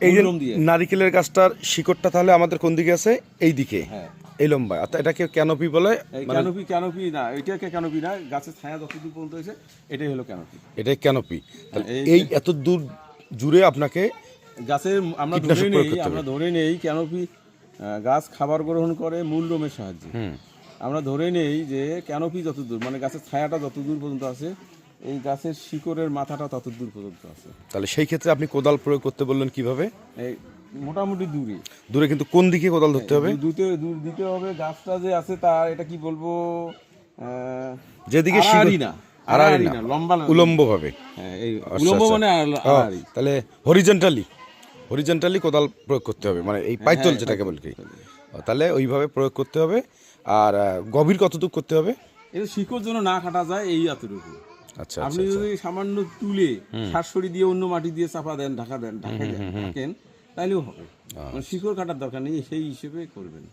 এই যে নারিকেলের গাছটার শিকড়টা তাহলে আমাদের কোন দিকে আছে? এই দিকে, হ্যাঁ এই লম্বা। অর্থাৎ এটাকে ক্যানোপি বলে। ক্যানোপি না, এটাকে ক্যানোপি না, গাছের ছায়া যতদূর পর্যন্ত হয়েছে এটাই হলো ক্যানোপি। এটাই ক্যানোপি। এই এত দূর জুড়ে আপনাকে গাছের আমরা ধরে নেই ক্যানোপি গাছ খাবার গ্রহণ করে মূল লোমের সাহায্যে। আমরা ধরে নেই যে ক্যানোপি যতদূর, মানে গাছের ছায়াটা যতদূর পর্যন্ত আছে, এই গাছের শিকড়ের মাথাটা ততদূর পর্যন্ত আছে। তাহলে সেই ক্ষেত্রে আপনি কোদাল প্রয়োগ করতে বললেন কিভাবে? এই মোটামুটি দূরে, কিন্তু কোন দিকে কোদাল ধরতে হবে? দূর দিতে হবে। গাছটা যে আছে তার, এটা কি বলবো, যেদিকে আড়াআড়ি না, লম্বা উলম্ব ভাবে। হ্যাঁ, এই উলম্ব মানে আড়াআড়ি। তাহলে হরিজন্টালি কোদাল প্রয়োগ করতে হবে, মানে এই পাইতল যেটাকে বলি। তাহলে ওইভাবে প্রয়োগ করতে হবে। আর গভীর কতটুকু করতে হবে? এটা শিকড় যেন না কাটা যায়, এই এতটুকু। আচ্ছা, আপনি যদি সামান্য তুলে শাঁসড়ি দিয়ে অন্য মাটি দিয়ে চাপা দেন, ঢাকেন, তাহলেও হবে। মানে শিকড় কাটার দরকার নেই, সেই হিসেবে করবেন।